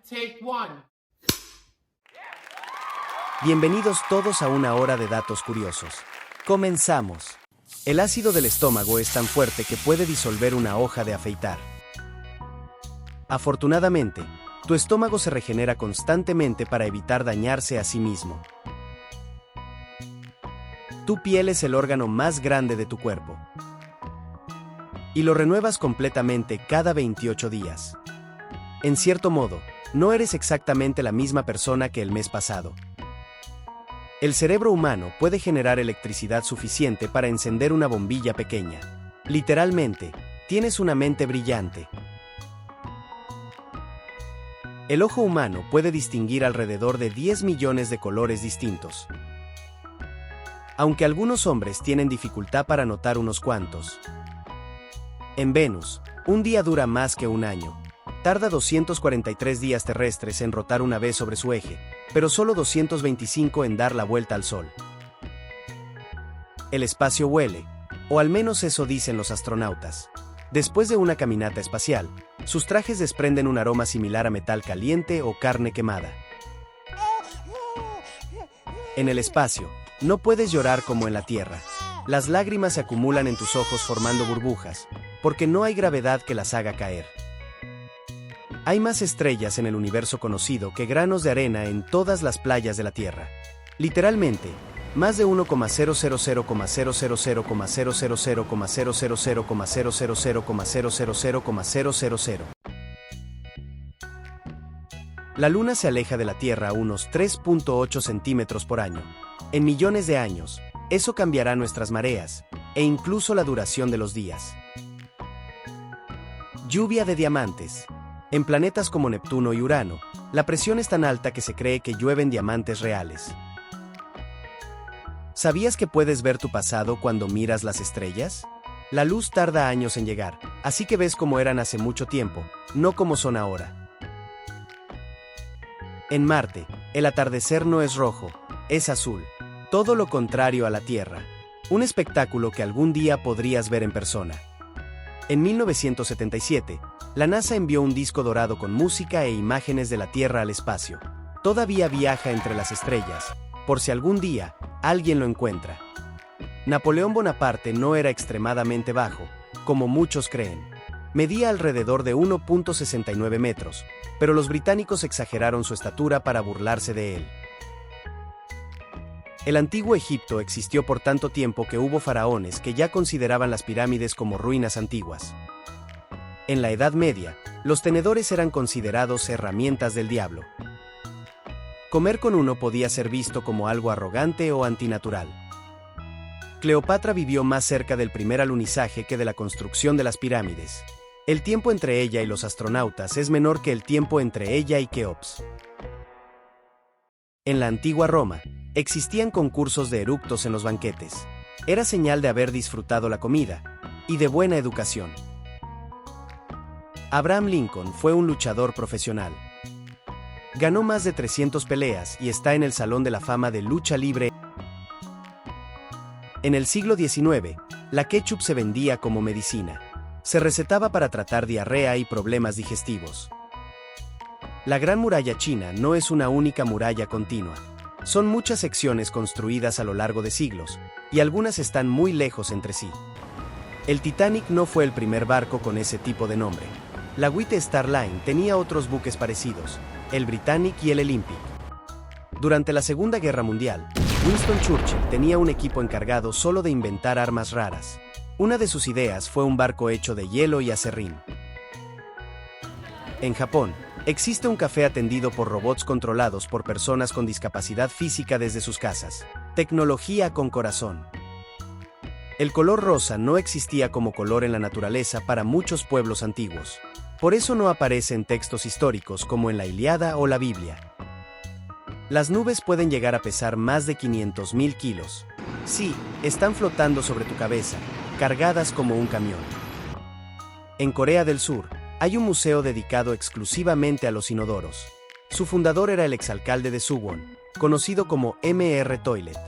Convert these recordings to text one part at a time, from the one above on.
Take one. Bienvenidos todos a una hora de datos curiosos. Comenzamos. El ácido del estómago es tan fuerte que puede disolver una hoja de afeitar. Afortunadamente, tu estómago se regenera constantemente para evitar dañarse a sí mismo. Tu piel es el órgano más grande de tu cuerpo. Y lo renuevas completamente cada 28 días. En cierto modo, no eres exactamente la misma persona que el mes pasado. El cerebro humano puede generar electricidad suficiente para encender una bombilla pequeña. Literalmente, tienes una mente brillante. El ojo humano puede distinguir alrededor de 10 millones de colores distintos. Aunque algunos hombres tienen dificultad para notar unos cuantos. En Venus, un día dura más que un año. Tarda 243 días terrestres en rotar una vez sobre su eje, pero solo 225 en dar la vuelta al Sol. El espacio huele, o al menos eso dicen los astronautas. Después de una caminata espacial, sus trajes desprenden un aroma similar a metal caliente o carne quemada. En el espacio, no puedes llorar como en la Tierra. Las lágrimas se acumulan en tus ojos formando burbujas, porque no hay gravedad que las haga caer. Hay más estrellas en el universo conocido que granos de arena en todas las playas de la Tierra. Literalmente, más de 1,000,000,000,000,000,000,000,000,000,000. La Luna se aleja de la Tierra a unos 3.8 centímetros por año. En millones de años, eso cambiará nuestras mareas, e incluso la duración de los días. Lluvia de diamantes. En planetas como Neptuno y Urano, la presión es tan alta que se cree que llueven diamantes reales. ¿Sabías que puedes ver tu pasado cuando miras las estrellas? La luz tarda años en llegar, así que ves cómo eran hace mucho tiempo, no como son ahora. En Marte, el atardecer no es rojo, es azul. Todo lo contrario a la Tierra. Un espectáculo que algún día podrías ver en persona. En 1977, la NASA envió un disco dorado con música e imágenes de la Tierra al espacio. Todavía viaja entre las estrellas, por si algún día alguien lo encuentra. Napoleón Bonaparte no era extremadamente bajo, como muchos creen. Medía alrededor de 1.69 metros, pero los británicos exageraron su estatura para burlarse de él. El antiguo Egipto existió por tanto tiempo que hubo faraones que ya consideraban las pirámides como ruinas antiguas. En la Edad Media, los tenedores eran considerados herramientas del diablo. Comer con uno podía ser visto como algo arrogante o antinatural. Cleopatra vivió más cerca del primer alunizaje que de la construcción de las pirámides. El tiempo entre ella y los astronautas es menor que el tiempo entre ella y Keops. En la antigua Roma, existían concursos de eructos en los banquetes. Era señal de haber disfrutado la comida y de buena educación. Abraham Lincoln fue un luchador profesional. Ganó más de 300 peleas y está en el Salón de la Fama de Lucha Libre. En el siglo XIX, la ketchup se vendía como medicina. Se recetaba para tratar diarrea y problemas digestivos. La Gran Muralla China no es una única muralla continua. Son muchas secciones construidas a lo largo de siglos, y algunas están muy lejos entre sí. El Titanic no fue el primer barco con ese tipo de nombre. La White Star Line tenía otros buques parecidos, el Britannic y el Olympic. Durante la Segunda Guerra Mundial, Winston Churchill tenía un equipo encargado solo de inventar armas raras. Una de sus ideas fue un barco hecho de hielo y acerrín. En Japón, existe un café atendido por robots controlados por personas con discapacidad física desde sus casas. Tecnología con corazón. El color rosa no existía como color en la naturaleza para muchos pueblos antiguos. Por eso no aparece en textos históricos como en la Ilíada o la Biblia. Las nubes pueden llegar a pesar más de 500.000 kilos. Sí, están flotando sobre tu cabeza, cargadas como un camión. En Corea del Sur, hay un museo dedicado exclusivamente a los inodoros. Su fundador era el exalcalde de Suwon, conocido como Mr. Toilet.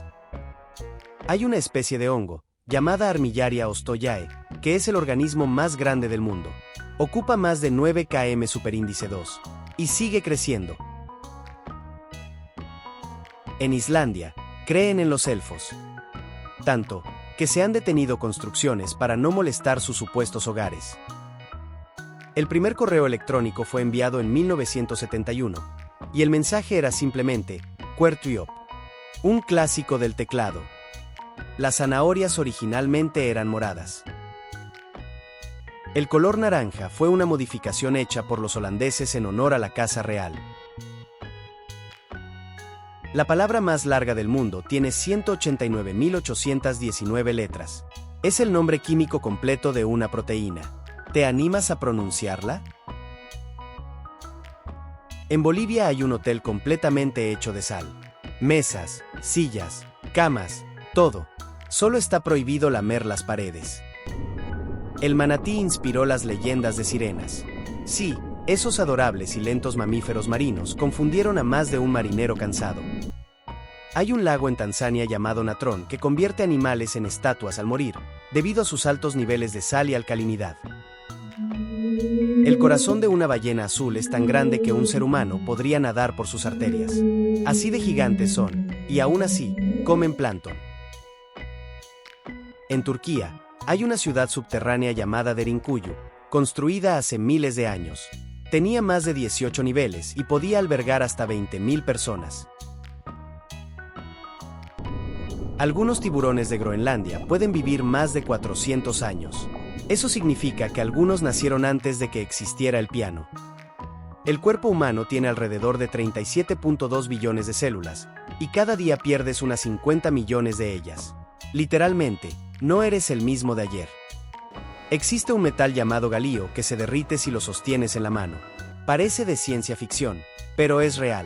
Hay una especie de hongo, llamada Armillaria ostoyae, que es el organismo más grande del mundo. Ocupa más de 9 km superíndice 2. y sigue creciendo. En Islandia, creen en los elfos. Tanto, que se han detenido construcciones para no molestar sus supuestos hogares. El primer correo electrónico fue enviado en 1971, y el mensaje era simplemente, Quertuop, un clásico del teclado. Las zanahorias originalmente eran moradas. El color naranja fue una modificación hecha por los holandeses en honor a la casa real. La palabra más larga del mundo tiene 189.819 letras. Es el nombre químico completo de una proteína. ¿Te animas a pronunciarla? En Bolivia hay un hotel completamente hecho de sal. Mesas, sillas, camas, todo. Solo está prohibido lamer las paredes. El manatí inspiró las leyendas de sirenas. Sí, esos adorables y lentos mamíferos marinos confundieron a más de un marinero cansado. Hay un lago en Tanzania llamado Natron que convierte animales en estatuas al morir, debido a sus altos niveles de sal y alcalinidad. El corazón de una ballena azul es tan grande que un ser humano podría nadar por sus arterias. Así de gigantes son, y aún así, comen plancton. En Turquía, hay una ciudad subterránea llamada Derinkuyu, construida hace miles de años. Tenía más de 18 niveles y podía albergar hasta 20.000 personas. Algunos tiburones de Groenlandia pueden vivir más de 400 años. Eso significa que algunos nacieron antes de que existiera el piano. El cuerpo humano tiene alrededor de 37.2 billones de células, y cada día pierdes unas 50 millones de ellas. Literalmente, no eres el mismo de ayer. Existe un metal llamado galio que se derrite si lo sostienes en la mano. Parece de ciencia ficción, pero es real.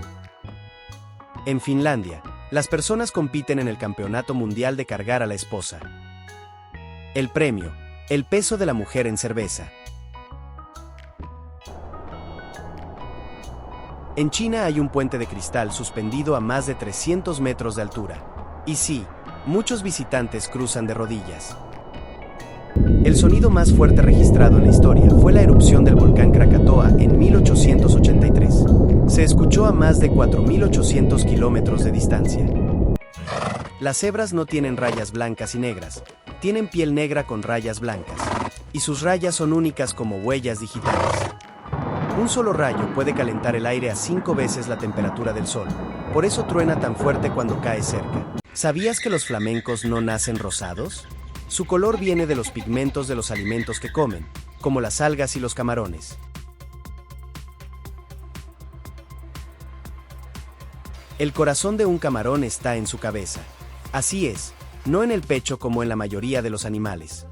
En Finlandia, las personas compiten en el Campeonato Mundial de Cargar a la Esposa. El premio, el peso de la mujer en cerveza. En China hay un puente de cristal suspendido a más de 300 metros de altura. Y sí, muchos visitantes cruzan de rodillas. El sonido más fuerte registrado en la historia fue la erupción del volcán Krakatoa en 1883. Se escuchó a más de 4.800 kilómetros de distancia. Las cebras no tienen rayas blancas y negras, tienen piel negra con rayas blancas, y sus rayas son únicas como huellas digitales. Un solo rayo puede calentar el aire a 5 veces la temperatura del sol, por eso truena tan fuerte cuando cae cerca. ¿Sabías que los flamencos no nacen rosados? Su color viene de los pigmentos de los alimentos que comen, como las algas y los camarones. El corazón de un camarón está en su cabeza. Así es, no en el pecho como en la mayoría de los animales.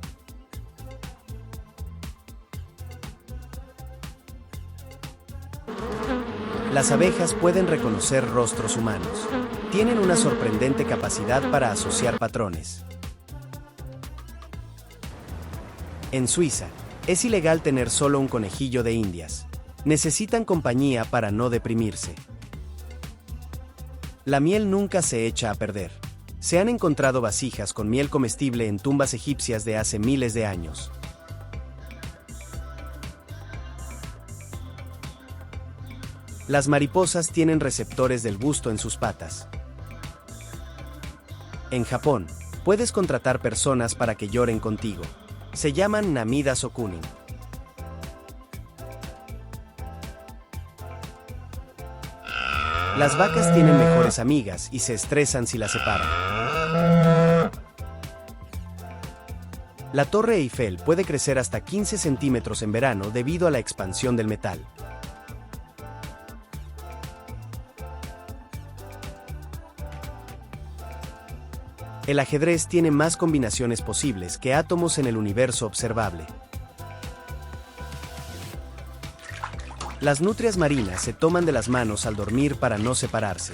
Las abejas pueden reconocer rostros humanos. Tienen una sorprendente capacidad para asociar patrones. En Suiza, es ilegal tener solo un conejillo de Indias. Necesitan compañía para no deprimirse. La miel nunca se echa a perder. Se han encontrado vasijas con miel comestible en tumbas egipcias de hace miles de años. Las mariposas tienen receptores del gusto en sus patas. En Japón, puedes contratar personas para que lloren contigo. Se llaman Namida Sokunin. Las vacas tienen mejores amigas y se estresan si las separan. La Torre Eiffel puede crecer hasta 15 centímetros en verano debido a la expansión del metal. El ajedrez tiene más combinaciones posibles que átomos en el universo observable. Las nutrias marinas se toman de las manos al dormir para no separarse.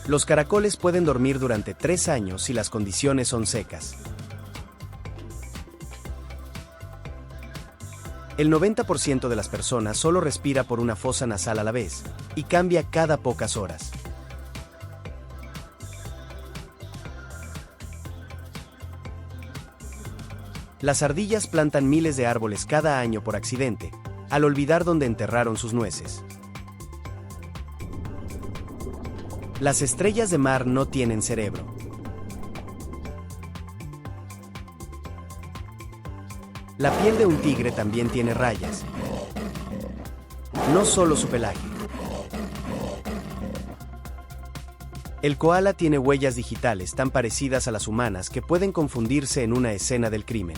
Los caracoles pueden dormir durante 3 años si las condiciones son secas. El 90% de las personas solo respira por una fosa nasal a la vez, y cambia cada pocas horas. Las ardillas plantan miles de árboles cada año por accidente, al olvidar dónde enterraron sus nueces. Las estrellas de mar no tienen cerebro. La piel de un tigre también tiene rayas, no solo su pelaje. El koala tiene huellas digitales tan parecidas a las humanas que pueden confundirse en una escena del crimen.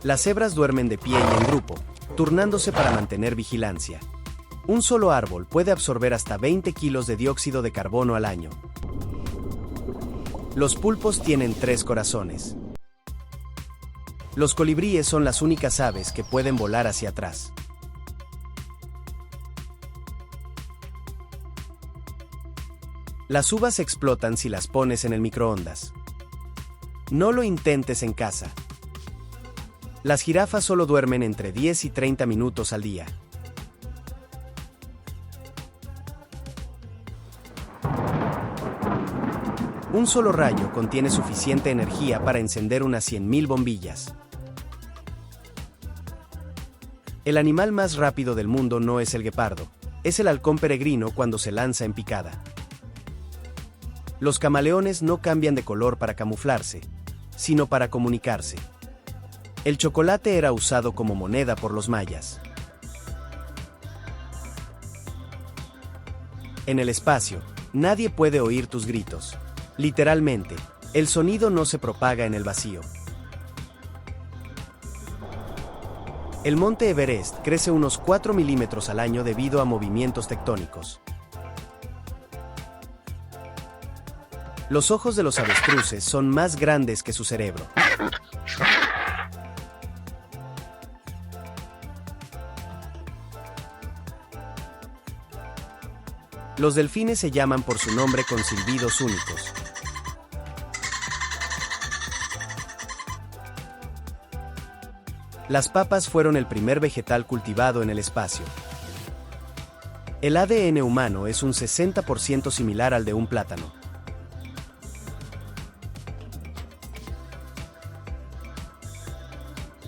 Las cebras duermen de pie y en grupo, turnándose para mantener vigilancia. Un solo árbol puede absorber hasta 20 kilos de dióxido de carbono al año. Los pulpos tienen 3 corazones. Los colibríes son las únicas aves que pueden volar hacia atrás. Las uvas explotan si las pones en el microondas. No lo intentes en casa. Las jirafas solo duermen entre 10 y 30 minutos al día. Un solo rayo contiene suficiente energía para encender unas 100.000 bombillas. El animal más rápido del mundo no es el guepardo, es el halcón peregrino cuando se lanza en picada. Los camaleones no cambian de color para camuflarse, sino para comunicarse. El chocolate era usado como moneda por los mayas. En el espacio, nadie puede oír tus gritos. Literalmente, el sonido no se propaga en el vacío. El monte Everest crece unos 4 milímetros al año debido a movimientos tectónicos. Los ojos de los avestruces son más grandes que su cerebro. Los delfines se llaman por su nombre con silbidos únicos. Las papas fueron el primer vegetal cultivado en el espacio. El ADN humano es un 60% similar al de un plátano.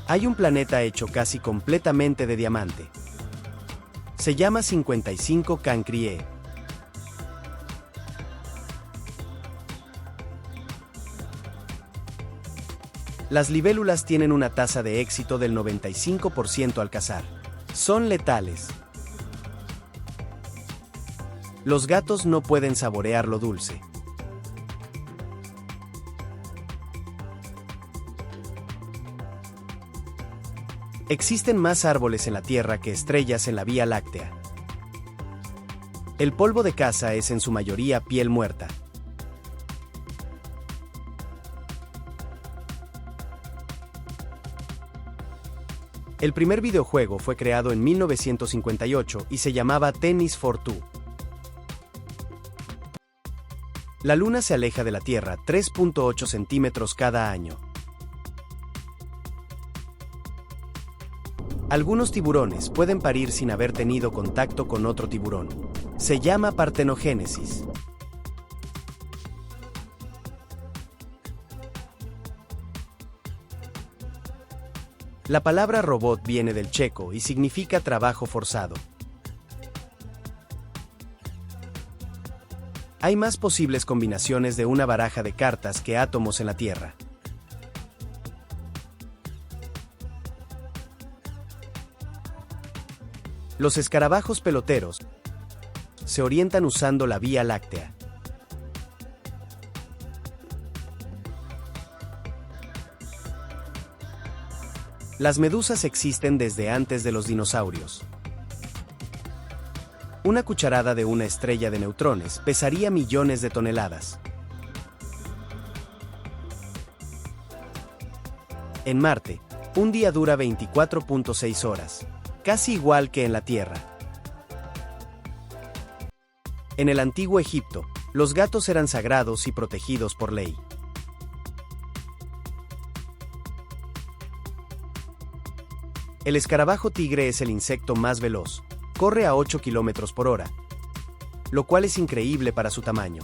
Hay un planeta hecho casi completamente de diamante. Se llama 55 Cancrie. Las libélulas tienen una tasa de éxito del 95% al cazar. Son letales. Los gatos no pueden saborear lo dulce. Existen más árboles en la Tierra que estrellas en la Vía Láctea. El polvo de caza es en su mayoría piel muerta. El primer videojuego fue creado en 1958 y se llamaba Tennis for Two. La Luna se aleja de la Tierra 3.8 centímetros cada año. Algunos tiburones pueden parir sin haber tenido contacto con otro tiburón. Se llama partenogénesis. La palabra robot viene del checo y significa trabajo forzado. Hay más posibles combinaciones de una baraja de cartas que átomos en la Tierra. Los escarabajos peloteros se orientan usando la Vía Láctea. Las medusas existen desde antes de los dinosaurios. Una cucharada de una estrella de neutrones pesaría millones de toneladas. En Marte, un día dura 24.6 horas, casi igual que en la Tierra. En el antiguo Egipto, los gatos eran sagrados y protegidos por ley. El escarabajo tigre es el insecto más veloz. Corre a 8 km por hora. lo cual es increíble para su tamaño.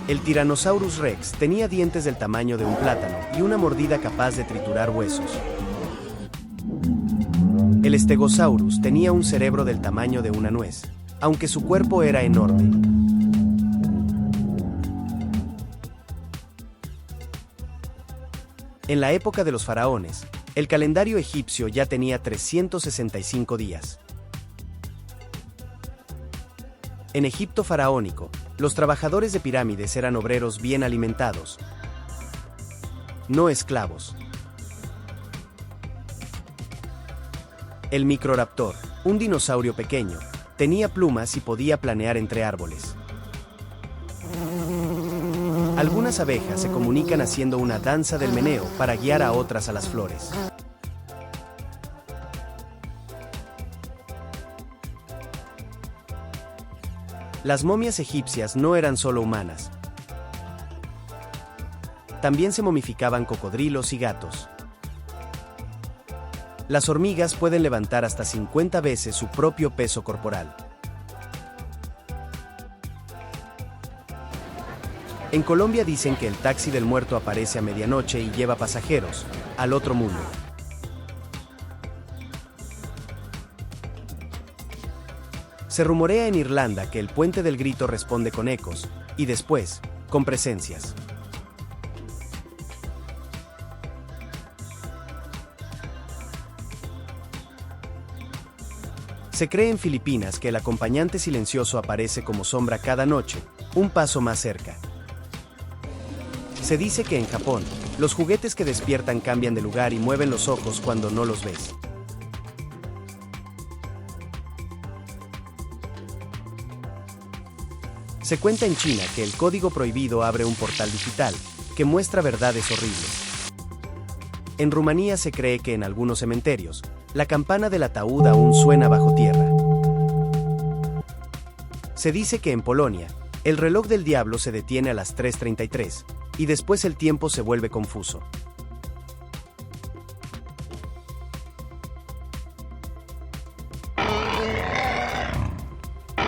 El Tyrannosaurus Rex tenía dientes del tamaño de un plátano y una mordida capaz de triturar huesos. El Stegosaurus tenía un cerebro del tamaño de una nuez, aunque su cuerpo era enorme. En la época de los faraones, el calendario egipcio ya tenía 365 días. En Egipto faraónico, los trabajadores de pirámides eran obreros bien alimentados, no esclavos. El Microraptor, un dinosaurio pequeño, tenía plumas y podía planear entre árboles. Algunas abejas se comunican haciendo una danza del meneo para guiar a otras a las flores. Las momias egipcias no eran solo humanas. También se momificaban cocodrilos y gatos. Las hormigas pueden levantar hasta 50 veces su propio peso corporal. En Colombia dicen que el taxi del muerto aparece a medianoche y lleva pasajeros al otro mundo. Se rumorea en Irlanda que el puente del grito responde con ecos, y después, con presencias. Se cree en Filipinas que el acompañante silencioso aparece como sombra cada noche, un paso más cerca. Se dice que en Japón, los juguetes que despiertan cambian de lugar y mueven los ojos cuando no los ves. Se cuenta en China que el código prohibido abre un portal digital que muestra verdades horribles. En Rumanía se cree que en algunos cementerios, la campana del ataúd aún suena bajo tierra. Se dice que en Polonia, el reloj del diablo se detiene a las 3:33, y después el tiempo se vuelve confuso.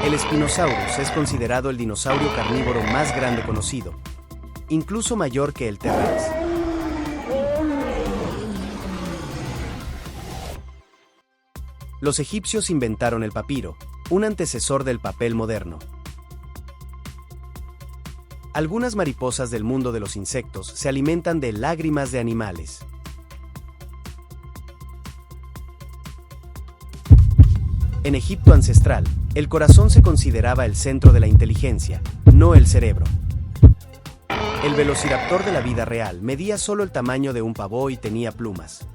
El Spinosaurus es considerado el dinosaurio carnívoro más grande conocido, incluso mayor que el T-Rex. Los egipcios inventaron el papiro, un antecesor del papel moderno. Algunas mariposas del mundo de los insectos se alimentan de lágrimas de animales. En Egipto ancestral, el corazón se consideraba el centro de la inteligencia, no el cerebro. El velociraptor de la vida real medía solo el tamaño de un pavó y tenía plumas.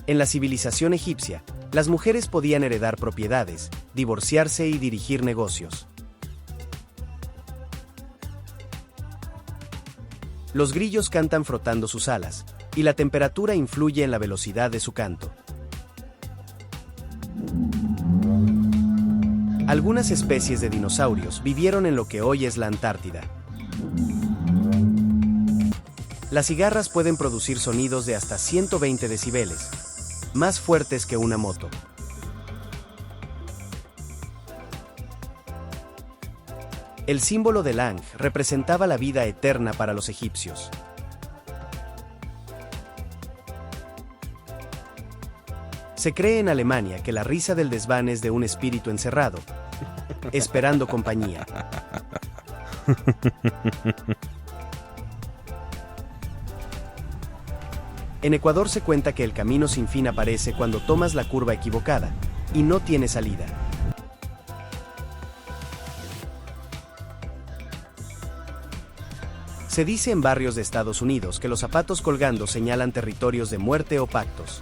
En la civilización egipcia, las mujeres podían heredar propiedades, divorciarse y dirigir negocios. Los grillos cantan frotando sus alas, y la temperatura influye en la velocidad de su canto. Algunas especies de dinosaurios vivieron en lo que hoy es la Antártida. Las cigarras pueden producir sonidos de hasta 120 decibeles, más fuertes que una moto. El símbolo del Ankh representaba la vida eterna para los egipcios. Se cree en Alemania que la risa del desván es de un espíritu encerrado, esperando compañía. En Ecuador se cuenta que el camino sin fin aparece cuando tomas la curva equivocada, y no tiene salida. Se dice en barrios de Estados Unidos que los zapatos colgando señalan territorios de muerte o pactos.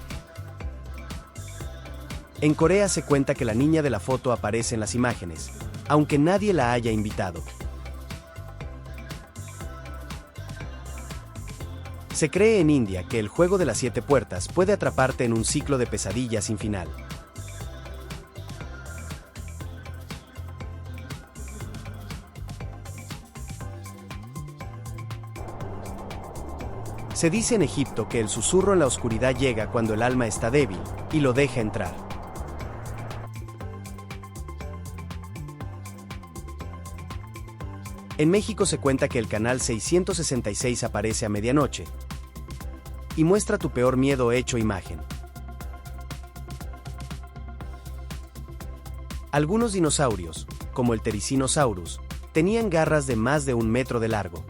En Corea se cuenta que la niña de la foto aparece en las imágenes, aunque nadie la haya invitado. Se cree en India que el juego de las 7 puertas puede atraparte en un ciclo de pesadillas sin final. Se dice en Egipto que el susurro en la oscuridad llega cuando el alma está débil y lo deja entrar. En México se cuenta que el canal 666 aparece a medianoche y muestra tu peor miedo hecho imagen. Algunos dinosaurios, como el Therizinosaurus, tenían garras de más de 1 metro de largo.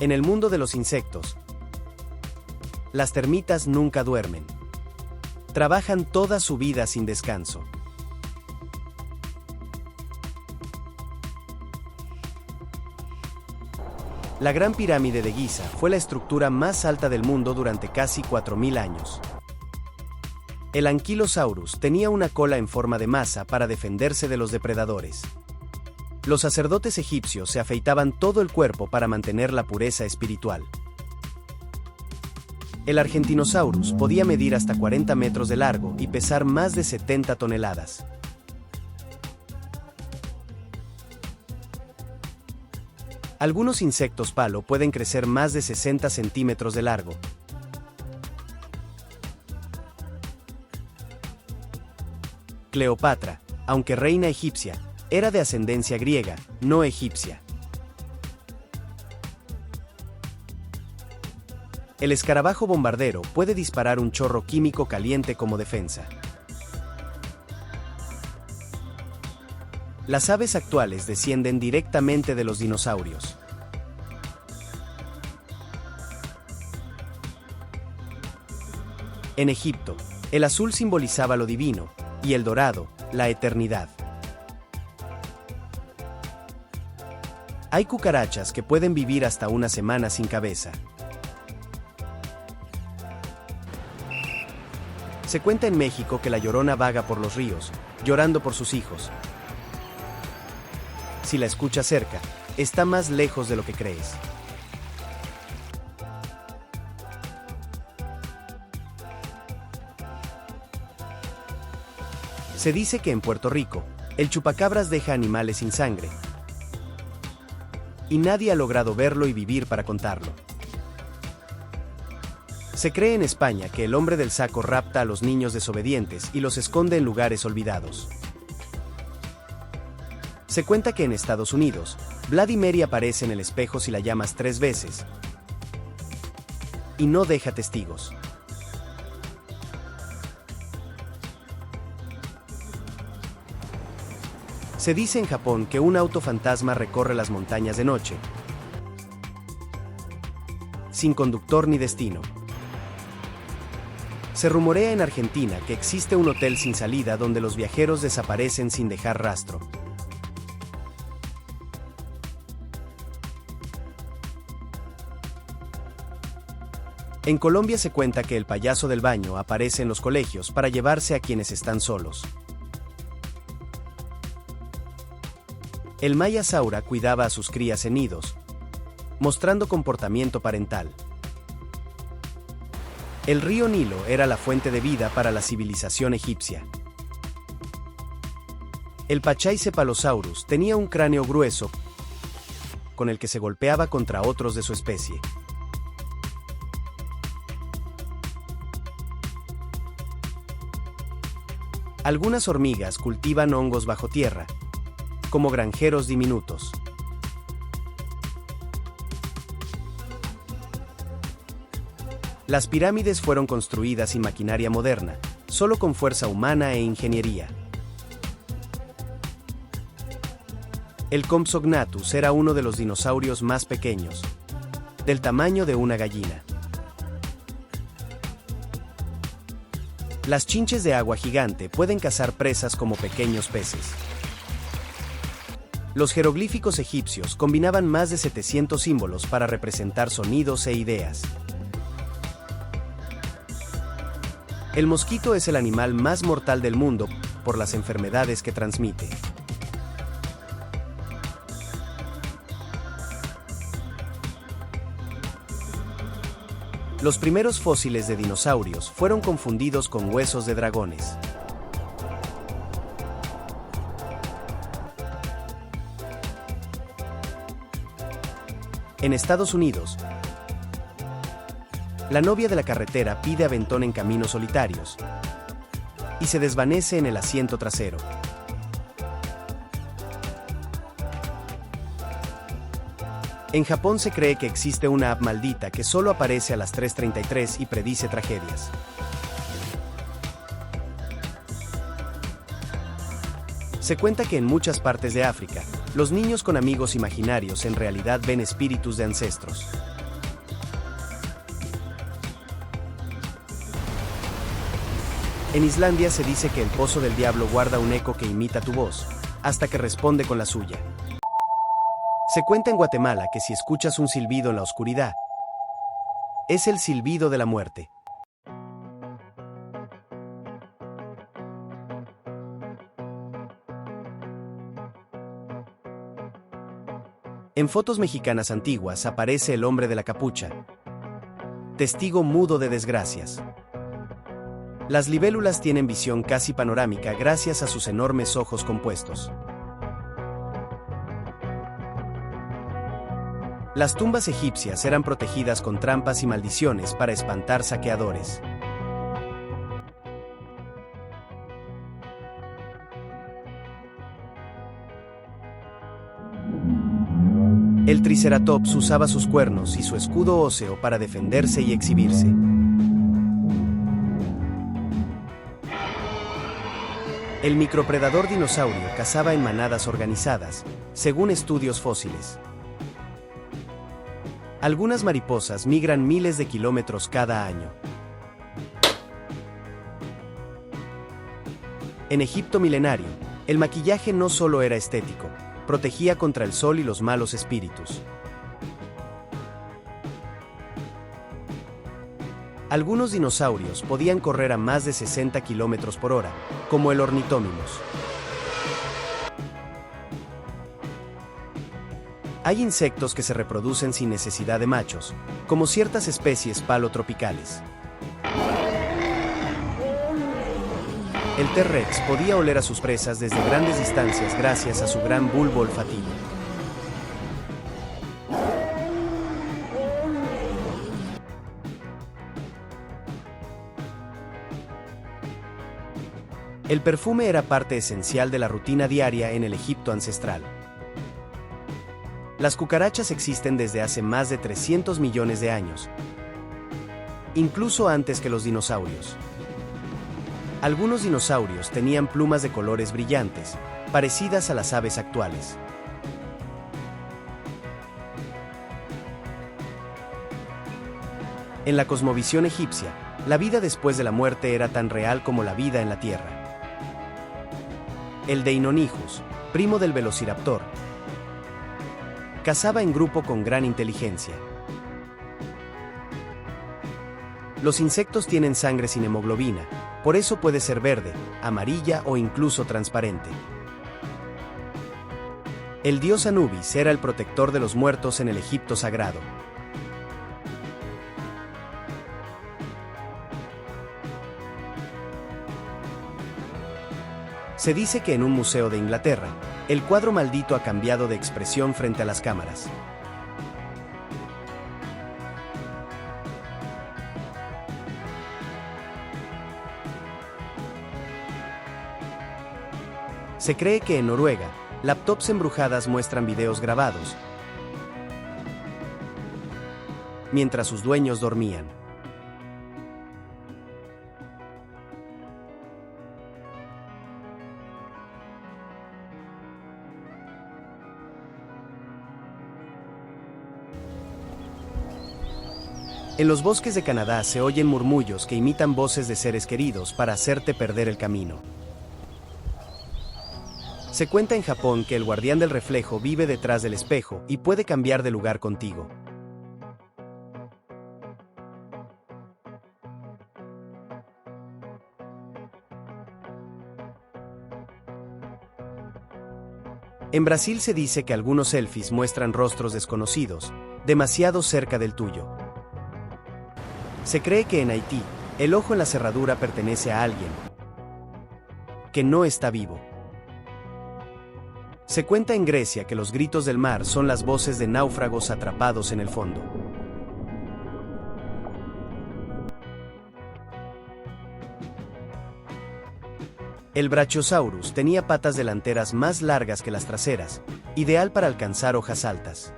En el mundo de los insectos, las termitas nunca duermen. Trabajan toda su vida sin descanso. La Gran Pirámide de Giza fue la estructura más alta del mundo durante casi 4000 años. El Ankylosaurus tenía una cola en forma de masa para defenderse de los depredadores. Los sacerdotes egipcios se afeitaban todo el cuerpo para mantener la pureza espiritual. El Argentinosaurus podía medir hasta 40 metros de largo y pesar más de 70 toneladas. Algunos insectos palo pueden crecer más de 60 centímetros de largo. Cleopatra, aunque reina egipcia, era de ascendencia griega, no egipcia. El escarabajo bombardero puede disparar un chorro químico caliente como defensa. Las aves actuales descienden directamente de los dinosaurios. En Egipto, el azul simbolizaba lo divino, y el dorado, la eternidad. Hay cucarachas que pueden vivir hasta una semana sin cabeza. Se cuenta en México que la Llorona vaga por los ríos, llorando por sus hijos. Si la escuchas cerca, está más lejos de lo que crees. Se dice que en Puerto Rico, el chupacabras deja animales sin sangre. Y nadie ha logrado verlo y vivir para contarlo. Se cree en España que el hombre del saco rapta a los niños desobedientes y los esconde en lugares olvidados. Se cuenta que en Estados Unidos, Bloody Mary aparece en el espejo si la llamas 3 veces y no deja testigos. Se dice en Japón que un auto fantasma recorre las montañas de noche, sin conductor ni destino. Se rumorea en Argentina que existe un hotel sin salida donde los viajeros desaparecen sin dejar rastro. En Colombia se cuenta que el payaso del baño aparece en los colegios para llevarse a quienes están solos. El maya Saura cuidaba a sus crías en nidos, mostrando comportamiento parental. El río Nilo era la fuente de vida para la civilización egipcia. El Pachycephalosaurus tenía un cráneo grueso con el que se golpeaba contra otros de su especie. Algunas hormigas cultivan hongos bajo tierra, como granjeros diminutos. Las pirámides fueron construidas sin maquinaria moderna, solo con fuerza humana e ingeniería. El Compsognathus era uno de los dinosaurios más pequeños, del tamaño de una gallina. Las chinches de agua gigante pueden cazar presas como pequeños peces. Los jeroglíficos egipcios combinaban más de 700 símbolos para representar sonidos e ideas. El mosquito es el animal más mortal del mundo por las enfermedades que transmite. Los primeros fósiles de dinosaurios fueron confundidos con huesos de dragones. En Estados Unidos, la novia de la carretera pide aventón en caminos solitarios y se desvanece en el asiento trasero. En Japón se cree que existe una app maldita que solo aparece a las 3:33 y predice tragedias. Se cuenta que en muchas partes de África, los niños con amigos imaginarios en realidad ven espíritus de ancestros. En Islandia se dice que el pozo del diablo guarda un eco que imita tu voz, hasta que responde con la suya. Se cuenta en Guatemala que si escuchas un silbido en la oscuridad, es el silbido de la muerte. En fotos mexicanas antiguas aparece el hombre de la capucha, testigo mudo de desgracias. Las libélulas tienen visión casi panorámica gracias a sus enormes ojos compuestos. Las tumbas egipcias eran protegidas con trampas y maldiciones para espantar saqueadores. El Triceratops usaba sus cuernos y su escudo óseo para defenderse y exhibirse. El micropredador dinosaurio cazaba en manadas organizadas, según estudios fósiles. Algunas mariposas migran miles de kilómetros cada año. En Egipto milenario, el maquillaje no solo era estético, protegía contra el sol y los malos espíritus. Algunos dinosaurios podían correr a más de 60 kilómetros por hora, como el Ornithomimus. Hay insectos que se reproducen sin necesidad de machos, como ciertas especies palotropicales. El T-Rex podía oler a sus presas desde grandes distancias gracias a su gran bulbo olfativo. El perfume era parte esencial de la rutina diaria en el Egipto ancestral. Las cucarachas existen desde hace más de 300 millones de años, incluso antes que los dinosaurios. Algunos dinosaurios tenían plumas de colores brillantes, parecidas a las aves actuales. En la cosmovisión egipcia, la vida después de la muerte era tan real como la vida en la tierra. El Deinonychus, primo del Velociraptor, cazaba en grupo con gran inteligencia. Los insectos tienen sangre sin hemoglobina, por eso puede ser verde, amarilla o incluso transparente. El dios Anubis era el protector de los muertos en el Egipto sagrado. Se dice que en un museo de Inglaterra, el cuadro maldito ha cambiado de expresión frente a las cámaras. Se cree que en Noruega, laptops embrujadas muestran videos grabados mientras sus dueños dormían. En los bosques de Canadá se oyen murmullos que imitan voces de seres queridos para hacerte perder el camino. Se cuenta en Japón que el guardián del reflejo vive detrás del espejo y puede cambiar de lugar contigo. En Brasil se dice que algunos selfies muestran rostros desconocidos, demasiado cerca del tuyo. Se cree que en Haití, el ojo en la cerradura pertenece a alguien que no está vivo. Se cuenta en Grecia que los gritos del mar son las voces de náufragos atrapados en el fondo. El Brachiosaurus tenía patas delanteras más largas que las traseras, ideal para alcanzar hojas altas.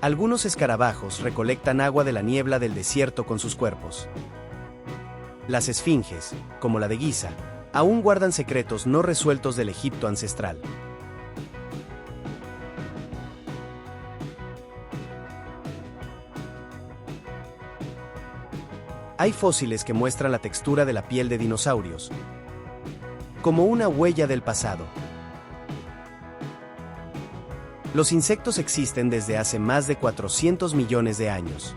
Algunos escarabajos recolectan agua de la niebla del desierto con sus cuerpos. Las esfinges, como la de Giza, aún guardan secretos no resueltos del Egipto ancestral. Hay fósiles que muestran la textura de la piel de dinosaurios, como una huella del pasado. Los insectos existen desde hace más de 400 millones de años.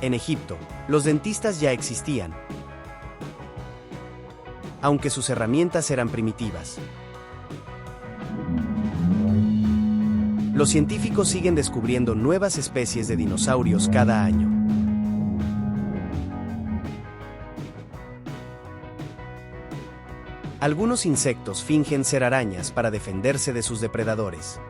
En Egipto, los dentistas ya existían, aunque sus herramientas eran primitivas. Los científicos siguen descubriendo nuevas especies de dinosaurios cada año. Algunos insectos fingen ser arañas para defenderse de sus depredadores.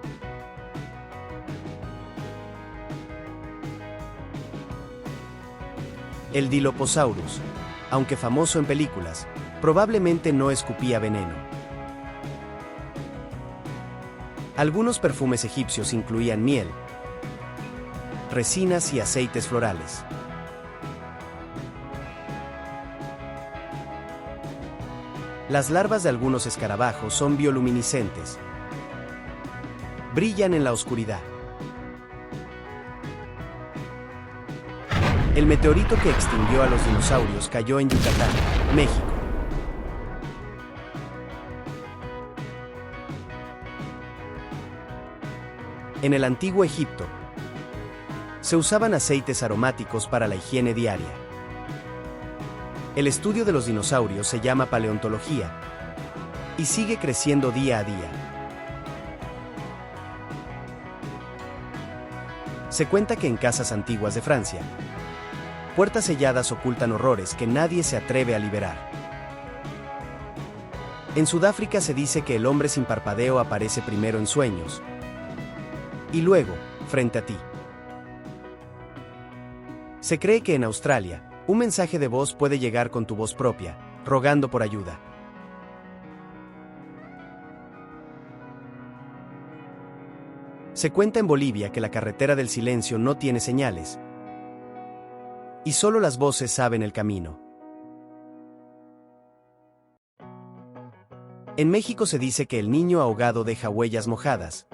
El Dilophosaurus, aunque famoso en películas, probablemente no escupía veneno. Algunos perfumes egipcios incluían miel, resinas y aceites florales. Las larvas de algunos escarabajos son bioluminiscentes. Brillan en la oscuridad. El meteorito que extinguió a los dinosaurios cayó en Yucatán, México. En el antiguo Egipto, se usaban aceites aromáticos para la higiene diaria. El estudio de los dinosaurios se llama paleontología y sigue creciendo día a día. Se cuenta que en casas antiguas de Francia, puertas selladas ocultan horrores que nadie se atreve a liberar. En Sudáfrica se dice que el hombre sin parpadeo aparece primero en sueños y luego, frente a ti. Se cree que en Australia, un mensaje de voz puede llegar con tu voz propia, rogando por ayuda. Se cuenta en Bolivia que la carretera del silencio no tiene señales, y solo las voces saben el camino. En México se dice que el niño ahogado deja huellas mojadas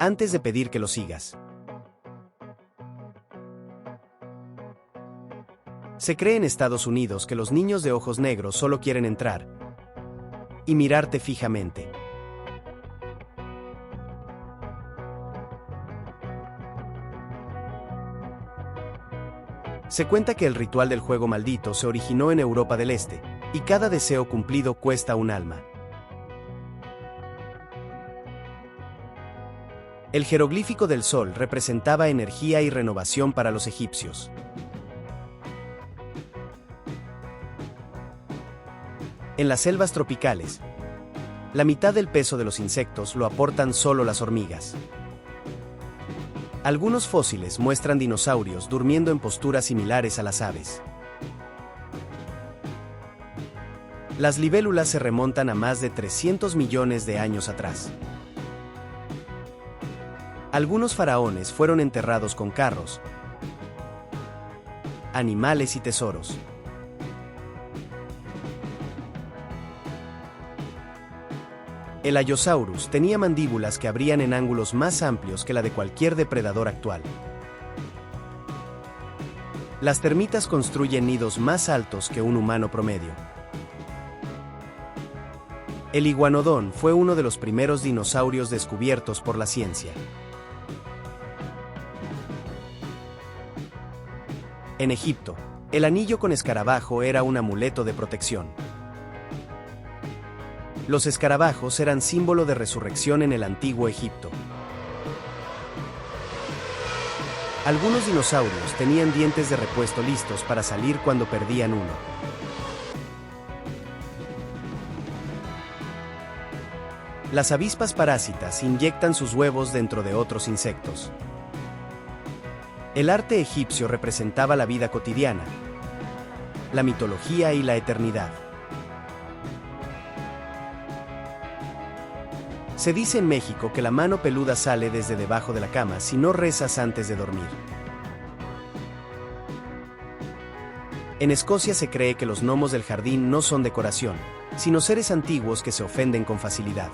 antes de pedir que lo sigas. Se cree en Estados Unidos que los niños de ojos negros solo quieren entrar y mirarte fijamente. Se cuenta que el ritual del juego maldito se originó en Europa del Este, y cada deseo cumplido cuesta un alma. El jeroglífico del sol representaba energía y renovación para los egipcios. En las selvas tropicales, la mitad del peso de los insectos lo aportan solo las hormigas. Algunos fósiles muestran dinosaurios durmiendo en posturas similares a las aves. Las libélulas se remontan a más de 300 millones de años atrás. Algunos faraones fueron enterrados con carros, animales y tesoros. El Allosaurus tenía mandíbulas que abrían en ángulos más amplios que la de cualquier depredador actual. Las termitas construyen nidos más altos que un humano promedio. El iguanodón fue uno de los primeros dinosaurios descubiertos por la ciencia. En Egipto, el anillo con escarabajo era un amuleto de protección. Los escarabajos eran símbolo de resurrección en el antiguo Egipto. Algunos dinosaurios tenían dientes de repuesto listos para salir cuando perdían uno. Las avispas parásitas inyectan sus huevos dentro de otros insectos. El arte egipcio representaba la vida cotidiana, la mitología y la eternidad. Se dice en México que la mano peluda sale desde debajo de la cama si no rezas antes de dormir. En Escocia se cree que los gnomos del jardín no son decoración, sino seres antiguos que se ofenden con facilidad.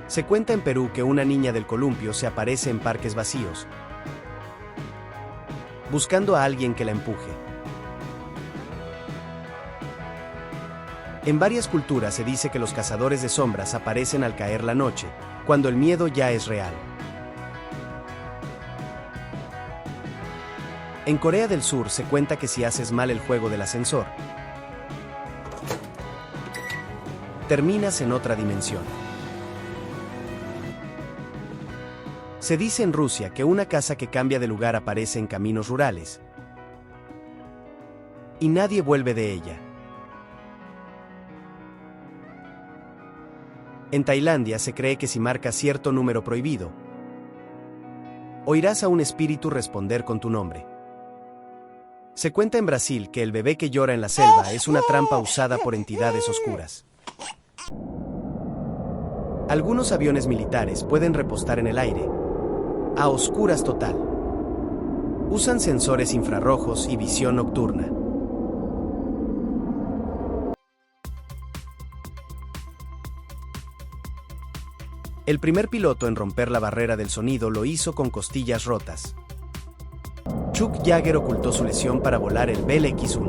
Se cuenta en Perú que una niña del columpio se aparece en parques vacíos, buscando a alguien que la empuje. En varias culturas se dice que los cazadores de sombras aparecen al caer la noche, cuando el miedo ya es real. En Corea del Sur se cuenta que si haces mal el juego del ascensor, terminas en otra dimensión. Se dice en Rusia que una casa que cambia de lugar aparece en caminos rurales y nadie vuelve de ella. En Tailandia se cree que si marcas cierto número prohibido, oirás a un espíritu responder con tu nombre. Se cuenta en Brasil que el bebé que llora en la selva es una trampa usada por entidades oscuras. Algunos aviones militares pueden repostar en el aire, a oscuras total. Usan sensores infrarrojos y visión nocturna. El primer piloto en romper la barrera del sonido lo hizo con costillas rotas. Chuck Yeager ocultó su lesión para volar el Bell X-1.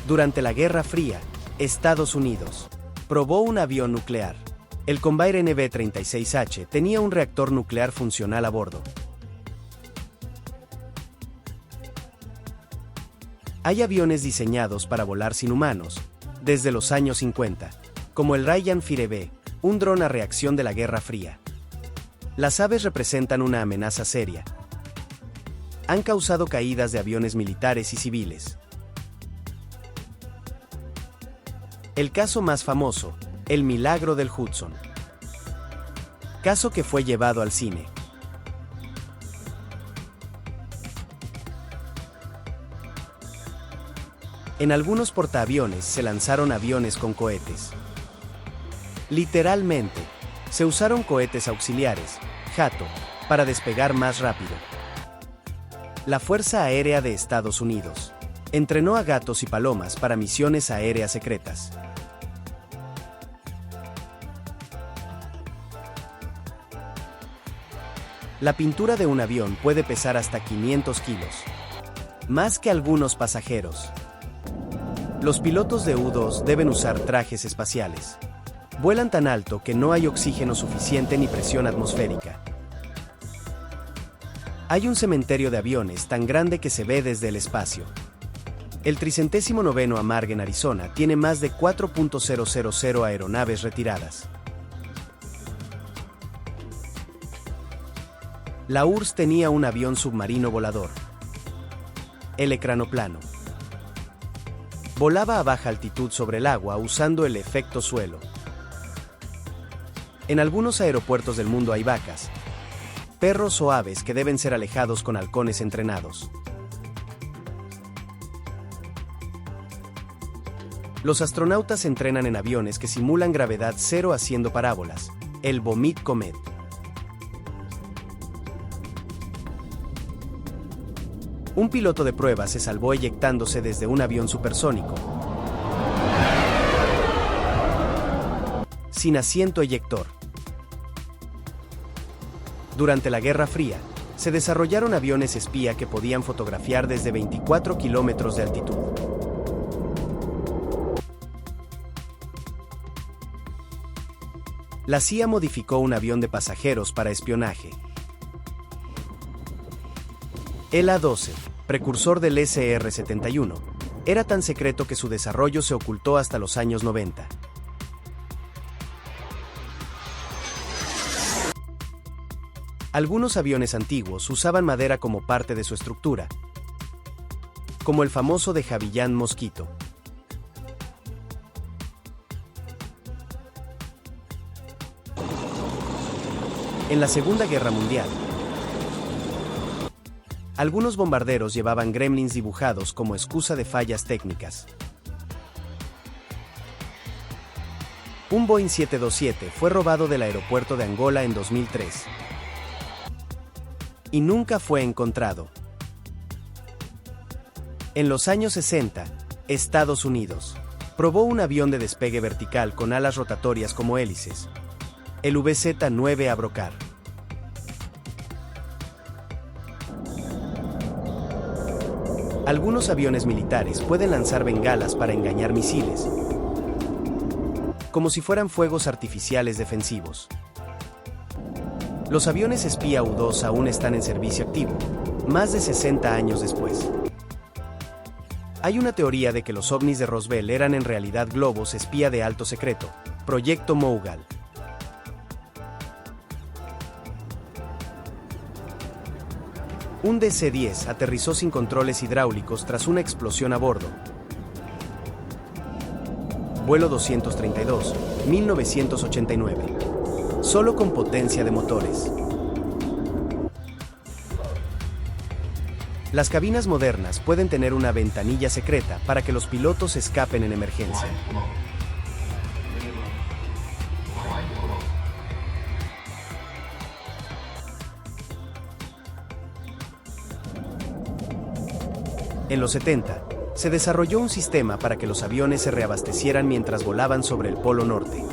Durante la Guerra Fría, Estados Unidos probó un avión nuclear. El Convair NB-36H tenía un reactor nuclear funcional a bordo. Hay aviones diseñados para volar sin humanos, desde los años 50, como el Ryan Fire B, un dron a reacción de la Guerra Fría. Las aves representan una amenaza seria. Han causado caídas de aviones militares y civiles. El caso más famoso, el milagro del Hudson. Caso que fue llevado al cine. En algunos portaaviones se lanzaron aviones con cohetes. Literalmente, se usaron cohetes auxiliares, jato, para despegar más rápido. La Fuerza Aérea de Estados Unidos entrenó a gatos y palomas para misiones aéreas secretas. La pintura de un avión puede pesar hasta 500 kilos, más que algunos pasajeros. Los pilotos de U-2 deben usar trajes espaciales. Vuelan tan alto que no hay oxígeno suficiente ni presión atmosférica. Hay un cementerio de aviones tan grande que se ve desde el espacio. El 39º AMARG en Arizona tiene más de 4.000 aeronaves retiradas. La URSS tenía un avión submarino volador, el ecranoplano. Volaba a baja altitud sobre el agua usando el efecto suelo. En algunos aeropuertos del mundo hay vacas, perros o aves que deben ser alejados con halcones entrenados. Los astronautas entrenan en aviones que simulan gravedad cero haciendo parábolas, el Vomit Comet. Un piloto de prueba se salvó eyectándose desde un avión supersónico, sin asiento eyector. Durante la Guerra Fría, se desarrollaron aviones espía que podían fotografiar desde 24 kilómetros de altitud. La CIA modificó un avión de pasajeros para espionaje. El A-12, precursor del SR-71, era tan secreto que su desarrollo se ocultó hasta los años 90. Algunos aviones antiguos usaban madera como parte de su estructura, como el famoso de Havilland Mosquito. En la Segunda Guerra Mundial, Algunos bombarderos llevaban gremlins dibujados como excusa de fallas técnicas. Un Boeing 727 fue robado del aeropuerto de Angola en 2003 y nunca fue encontrado. En los años 60, Estados Unidos probó un avión de despegue vertical con alas rotatorias como hélices, el VZ-9 Abrocar. Algunos aviones militares pueden lanzar bengalas para engañar misiles, como si fueran fuegos artificiales defensivos. Los aviones espía U-2 aún están en servicio activo, más de 60 años después. Hay una teoría de que los ovnis de Roswell eran en realidad globos espía de alto secreto, Proyecto Mogul. Un DC-10 aterrizó sin controles hidráulicos tras una explosión a bordo. Vuelo 232, 1989. Solo con potencia de motores. Las cabinas modernas pueden tener una ventanilla secreta para que los pilotos escapen en emergencia. En los 70, se desarrolló un sistema para que los aviones se reabastecieran mientras volaban sobre el Polo Norte.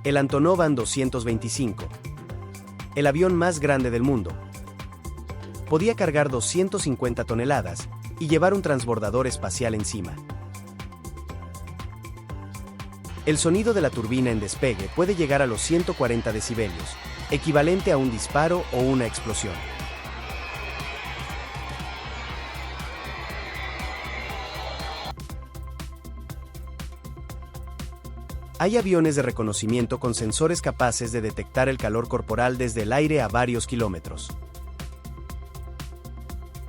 El Antonov An-225, el avión más grande del mundo, podía cargar 250 toneladas y llevar un transbordador espacial encima. El sonido de la turbina en despegue puede llegar a los 140 decibelios, equivalente a un disparo o una explosión. Hay aviones de reconocimiento con sensores capaces de detectar el calor corporal desde el aire a varios kilómetros.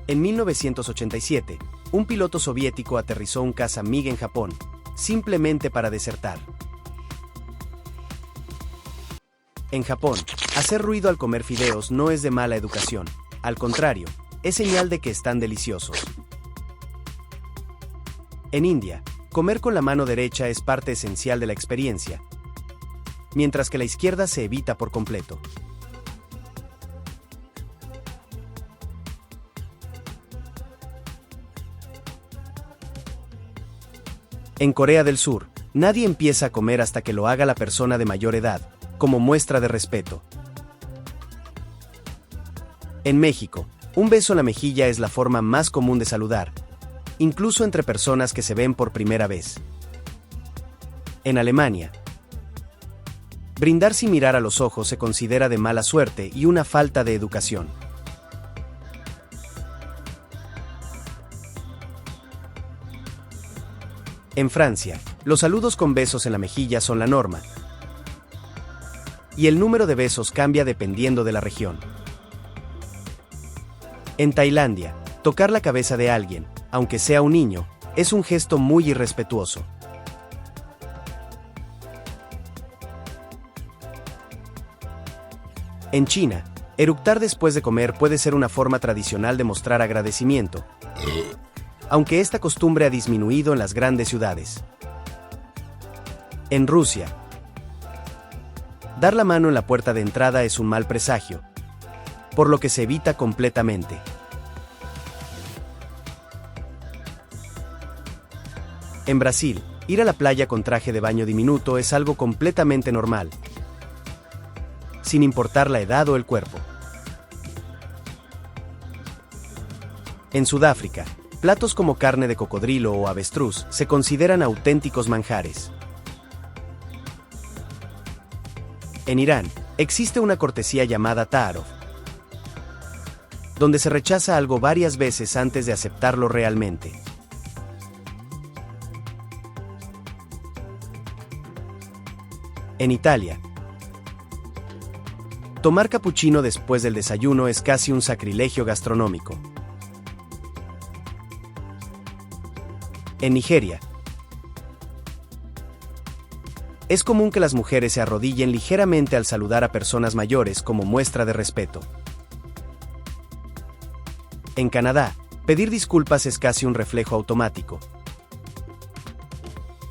En 1987, un piloto soviético aterrizó un caza MiG en Japón, simplemente para desertar. En Japón, hacer ruido al comer fideos no es de mala educación, al contrario, es señal de que están deliciosos. En India, comer con la mano derecha es parte esencial de la experiencia, mientras que la izquierda se evita por completo. En Corea del Sur, nadie empieza a comer hasta que lo haga la persona de mayor edad, como muestra de respeto. En México, un beso en la mejilla es la forma más común de saludar, incluso entre personas que se ven por primera vez. En Alemania, brindar sin mirar a los ojos se considera de mala suerte y una falta de educación. En Francia, los saludos con besos en la mejilla son la norma, y el número de besos cambia dependiendo de la región. En Tailandia, tocar la cabeza de alguien, aunque sea un niño, es un gesto muy irrespetuoso. En China, eructar después de comer puede ser una forma tradicional de mostrar agradecimiento, aunque esta costumbre ha disminuido en las grandes ciudades. En Rusia, dar la mano en la puerta de entrada es un mal presagio, por lo que se evita completamente. En Brasil, ir a la playa con traje de baño diminuto es algo completamente normal, sin importar la edad o el cuerpo. En Sudáfrica, platos como carne de cocodrilo o avestruz se consideran auténticos manjares. En Irán, existe una cortesía llamada ta'aruf, donde se rechaza algo varias veces antes de aceptarlo realmente. En Italia, tomar capuchino después del desayuno es casi un sacrilegio gastronómico. En Nigeria, Es común que las mujeres se arrodillen ligeramente al saludar a personas mayores como muestra de respeto. En Canadá, pedir disculpas es casi un reflejo automático,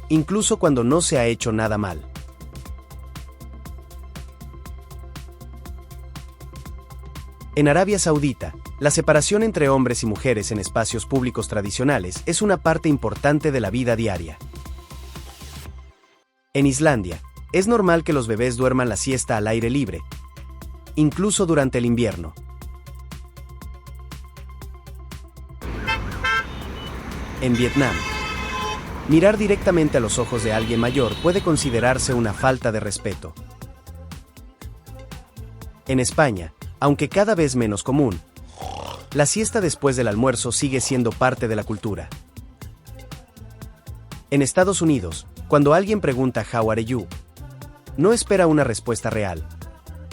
incluso cuando no se ha hecho nada mal. En Arabia Saudita, la separación entre hombres y mujeres en espacios públicos tradicionales es una parte importante de la vida diaria. En Islandia, es normal que los bebés duerman la siesta al aire libre, incluso durante el invierno. En Vietnam, mirar directamente a los ojos de alguien mayor puede considerarse una falta de respeto. En España, aunque cada vez menos común, la siesta después del almuerzo sigue siendo parte de la cultura. En Estados Unidos, cuando alguien pregunta "How are you?", no espera una respuesta real.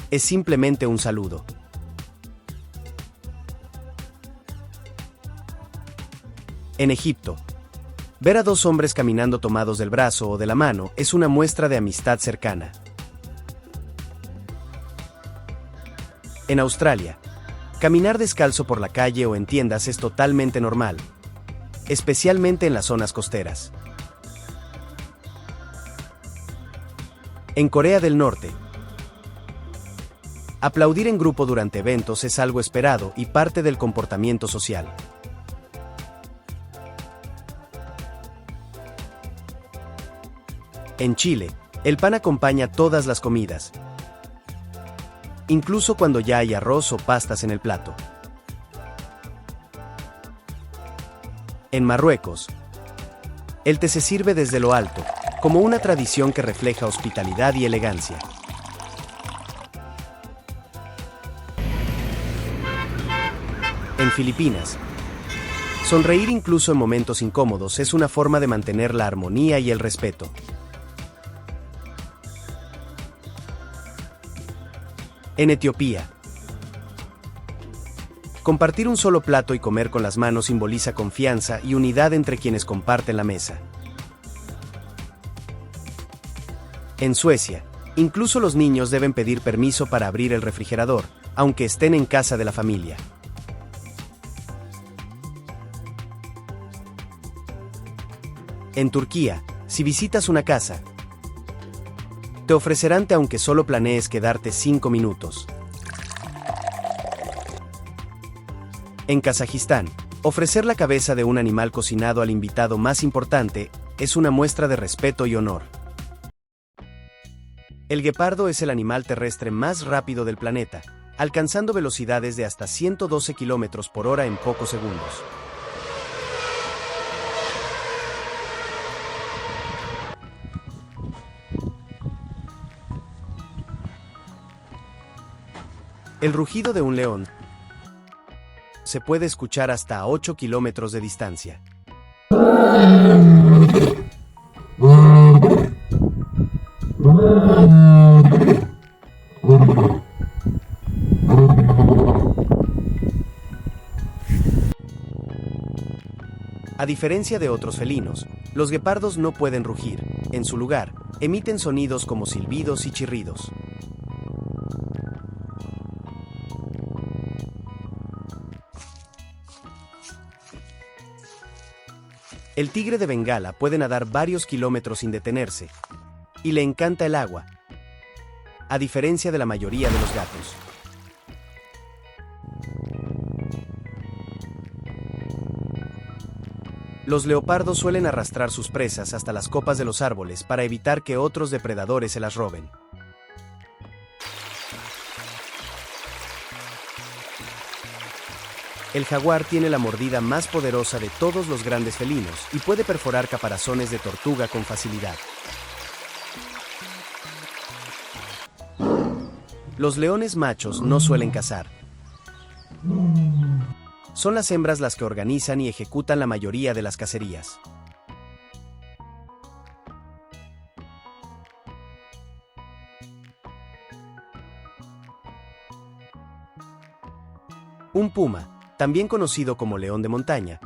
Es simplemente un saludo. En Egipto, ver a dos hombres caminando tomados del brazo o de la mano es una muestra de amistad cercana. En Australia, caminar descalzo por la calle o en tiendas es totalmente normal, especialmente en las zonas costeras. En Corea del Norte, aplaudir en grupo durante eventos es algo esperado y parte del comportamiento social. En Chile, el pan acompaña todas las comidas, incluso cuando ya hay arroz o pastas en el plato. En Marruecos, el té se sirve desde lo alto, como una tradición que refleja hospitalidad y elegancia. En Filipinas, sonreír incluso en momentos incómodos es una forma de mantener la armonía y el respeto. En Etiopía, compartir un solo plato y comer con las manos simboliza confianza y unidad entre quienes comparten la mesa. En Suecia, incluso los niños deben pedir permiso para abrir el refrigerador, aunque estén en casa de la familia. En Turquía, si visitas una casa, te ofrecerán té aunque solo planees quedarte 5 minutos. En Kazajistán, ofrecer la cabeza de un animal cocinado al invitado más importante es una muestra de respeto y honor. El guepardo es el animal terrestre más rápido del planeta, alcanzando velocidades de hasta 112 km/h en pocos segundos. El rugido de un león se puede escuchar hasta a 8 kilómetros de distancia. A diferencia de otros felinos, los guepardos no pueden rugir. En su lugar, emiten sonidos como silbidos y chirridos. El tigre de Bengala puede nadar varios kilómetros sin detenerse, y le encanta el agua, a diferencia de la mayoría de los gatos. Los leopardos suelen arrastrar sus presas hasta las copas de los árboles para evitar que otros depredadores se las roben. El jaguar tiene la mordida más poderosa de todos los grandes felinos y puede perforar caparazones de tortuga con facilidad. Los leones machos no suelen cazar. Son las hembras las que organizan y ejecutan la mayoría de las cacerías. Un puma, también conocido como león de montaña,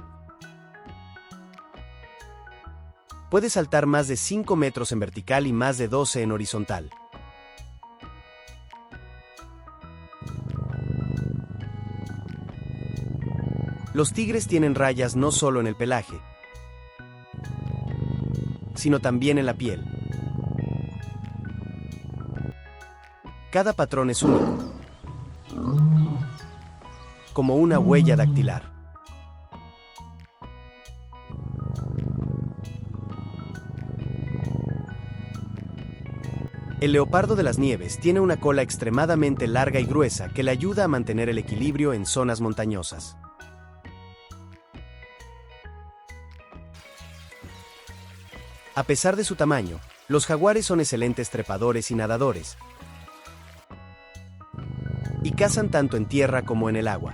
Puede saltar más de 5 metros en vertical y más de 12 en horizontal. Los tigres tienen rayas no solo en el pelaje, sino también en la piel. Cada patrón es único, como una huella dactilar. El leopardo de las nieves tiene una cola extremadamente larga y gruesa que le ayuda a mantener el equilibrio en zonas montañosas. A pesar de su tamaño, los jaguares son excelentes trepadores y nadadores, y cazan tanto en tierra como en el agua.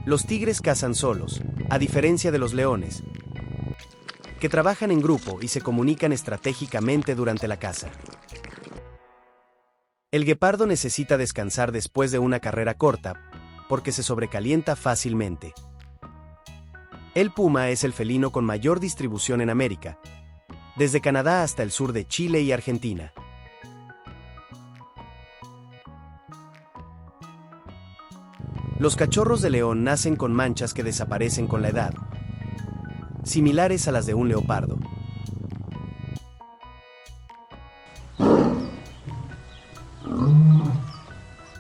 Los tigres cazan solos, a diferencia de los leones, que trabajan en grupo y se comunican estratégicamente durante la caza. El guepardo necesita descansar después de una carrera corta, porque se sobrecalienta fácilmente. El puma es el felino con mayor distribución en América, desde Canadá hasta el sur de Chile y Argentina. Los cachorros de león nacen con manchas que desaparecen con la edad, similares a las de un leopardo.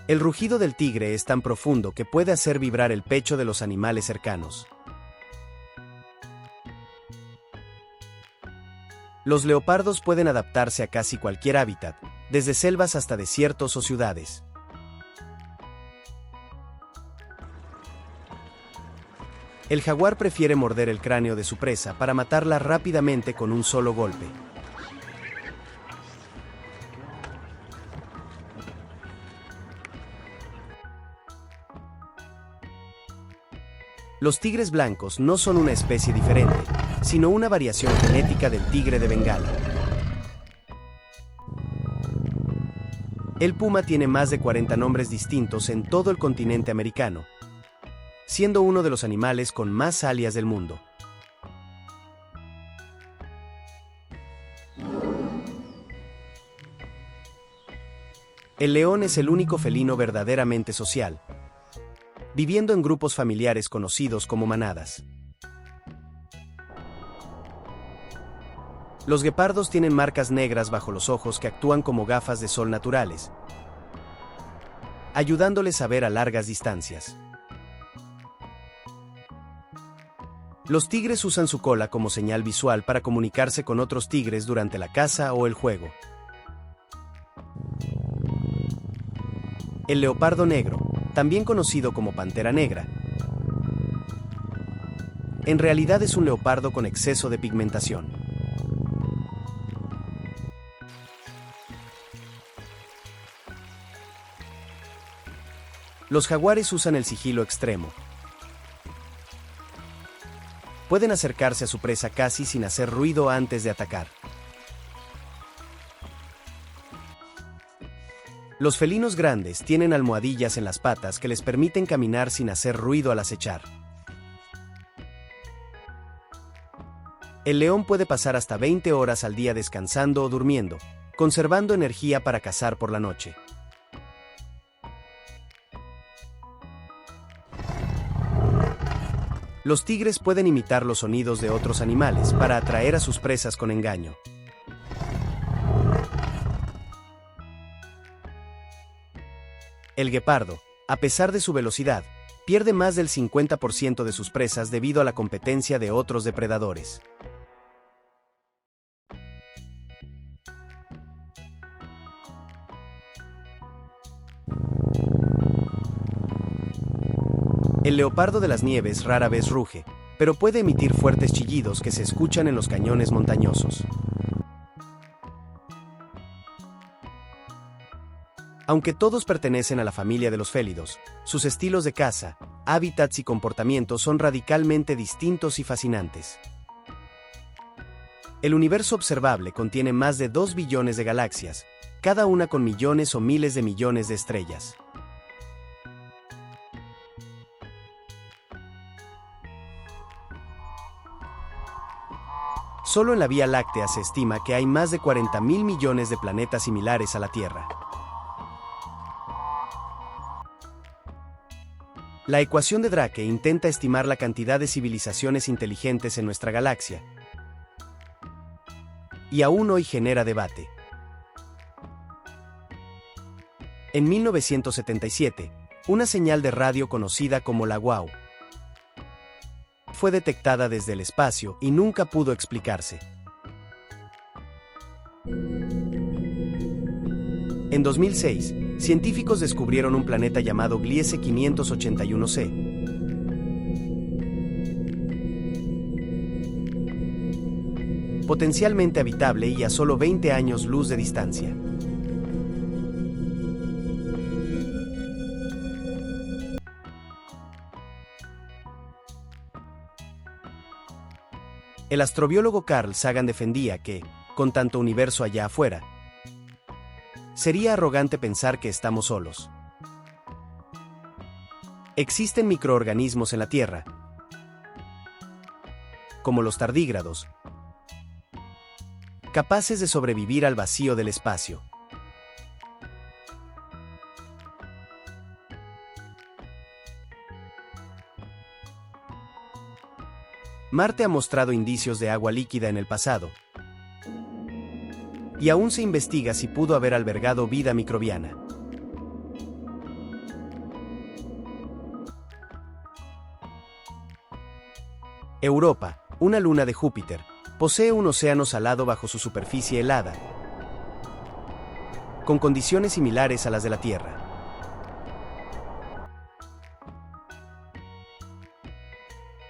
El rugido del tigre es tan profundo que puede hacer vibrar el pecho de los animales cercanos. Los leopardos pueden adaptarse a casi cualquier hábitat, desde selvas hasta desiertos o ciudades. El jaguar prefiere morder el cráneo de su presa para matarla rápidamente con un solo golpe. Los tigres blancos no son una especie diferente, sino una variación genética del tigre de Bengala. El puma tiene más de 40 nombres distintos en todo el continente americano, siendo uno de los animales con más alias del mundo. El león es el único felino verdaderamente social, viviendo en grupos familiares conocidos como manadas. Los guepardos tienen marcas negras bajo los ojos que actúan como gafas de sol naturales, ayudándoles a ver a largas distancias. Los tigres usan su cola como señal visual para comunicarse con otros tigres durante la caza o el juego. El leopardo negro, también conocido como pantera negra, en realidad es un leopardo con exceso de pigmentación. Los jaguares usan el sigilo extremo. Pueden acercarse a su presa casi sin hacer ruido antes de atacar. Los felinos grandes tienen almohadillas en las patas que les permiten caminar sin hacer ruido al acechar. El león puede pasar hasta 20 horas al día descansando o durmiendo, conservando energía para cazar por la noche. Los tigres pueden imitar los sonidos de otros animales para atraer a sus presas con engaño. El guepardo, a pesar de su velocidad, pierde más del 50% de sus presas debido a la competencia de otros depredadores. El leopardo de las nieves rara vez ruge, pero puede emitir fuertes chillidos que se escuchan en los cañones montañosos. Aunque todos pertenecen a la familia de los félidos, sus estilos de caza, hábitats y comportamientos son radicalmente distintos y fascinantes. El universo observable contiene más de 2 billones de galaxias, cada una con millones o miles de millones de estrellas. Solo en la Vía Láctea se estima que hay más de 40.000 millones de planetas similares a la Tierra. La ecuación de Drake intenta estimar la cantidad de civilizaciones inteligentes en nuestra galaxia, y aún hoy genera debate. En 1977, una señal de radio conocida como la WOW fue detectada desde el espacio y nunca pudo explicarse. En 2006, científicos descubrieron un planeta llamado Gliese 581c. Potencialmente habitable y a solo 20 años luz de distancia. El astrobiólogo Carl Sagan defendía que, con tanto universo allá afuera, sería arrogante pensar que estamos solos. Existen microorganismos en la Tierra, como los tardígrados, capaces de sobrevivir al vacío del espacio. Marte ha mostrado indicios de agua líquida en el pasado, y aún se investiga si pudo haber albergado vida microbiana. Europa, una luna de Júpiter, posee un océano salado bajo su superficie helada, con condiciones similares a las de la Tierra.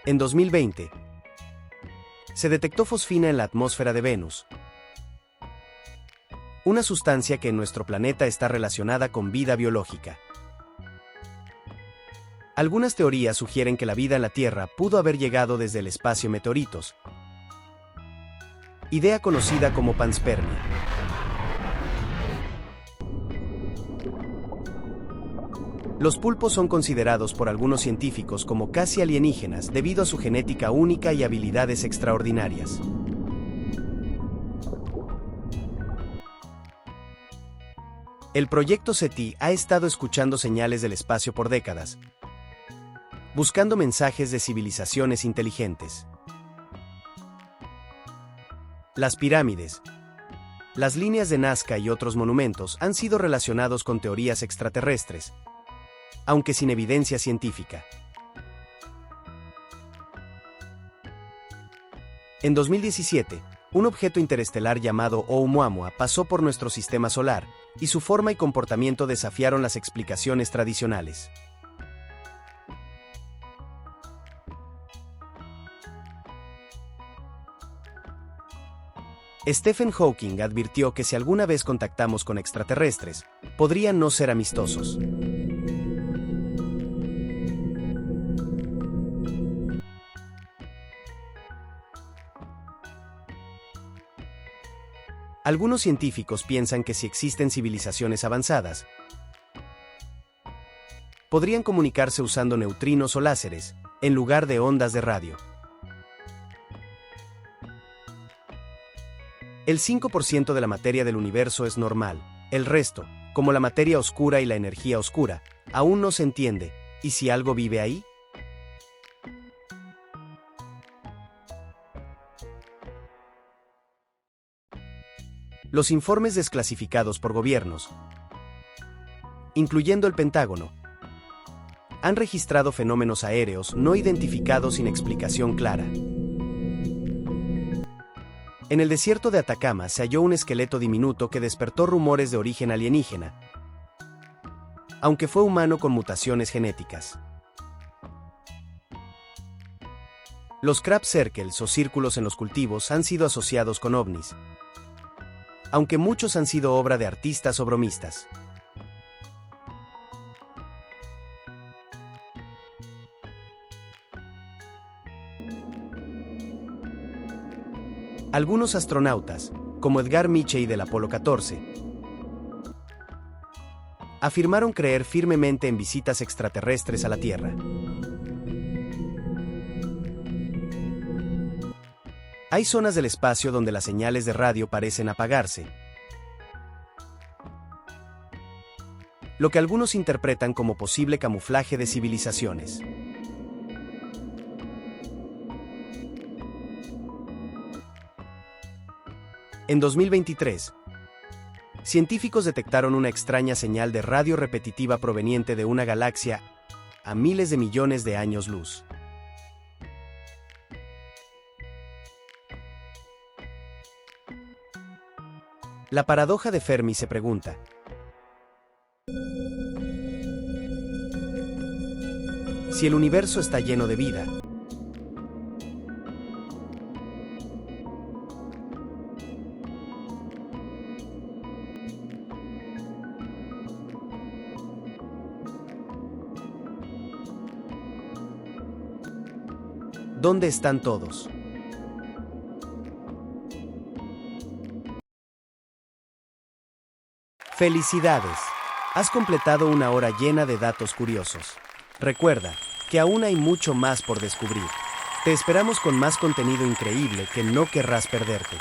En 2020, se detectó fosfina en la atmósfera de Venus, una sustancia que en nuestro planeta está relacionada con vida biológica. Algunas teorías sugieren que la vida en la Tierra pudo haber llegado desde el espacio meteoritos, idea conocida como panspermia. Los pulpos son considerados por algunos científicos como casi alienígenas debido a su genética única y habilidades extraordinarias. El proyecto SETI ha estado escuchando señales del espacio por décadas, buscando mensajes de civilizaciones inteligentes. Las pirámides, las líneas de Nazca y otros monumentos han sido relacionados con teorías extraterrestres, aunque sin evidencia científica. En 2017, un objeto interestelar llamado Oumuamua pasó por nuestro sistema solar, y su forma y comportamiento desafiaron las explicaciones tradicionales. Stephen Hawking advirtió que si alguna vez contactamos con extraterrestres, podrían no ser amistosos. Algunos científicos piensan que si existen civilizaciones avanzadas, podrían comunicarse usando neutrinos o láseres, en lugar de ondas de radio. El 5% de la materia del universo es normal, el resto, como la materia oscura y la energía oscura, aún no se entiende, ¿y si algo vive ahí? Los informes desclasificados por gobiernos, incluyendo el Pentágono, han registrado fenómenos aéreos no identificados sin explicación clara. En el desierto de Atacama se halló un esqueleto diminuto que despertó rumores de origen alienígena, aunque fue humano con mutaciones genéticas. Los crop circles o círculos en los cultivos han sido asociados con ovnis, aunque muchos han sido obra de artistas o bromistas. Algunos astronautas, como Edgar Mitchell del Apolo 14, afirmaron creer firmemente en visitas extraterrestres a la Tierra. Hay zonas del espacio donde las señales de radio parecen apagarse, lo que algunos interpretan como posible camuflaje de civilizaciones. En 2023, científicos detectaron una extraña señal de radio repetitiva proveniente de una galaxia a miles de millones de años luz. La paradoja de Fermi se pregunta: si el universo está lleno de vida, ¿dónde están todos? ¡Felicidades! Has completado una hora llena de datos curiosos. Recuerda que aún hay mucho más por descubrir. Te esperamos con más contenido increíble que no querrás perderte.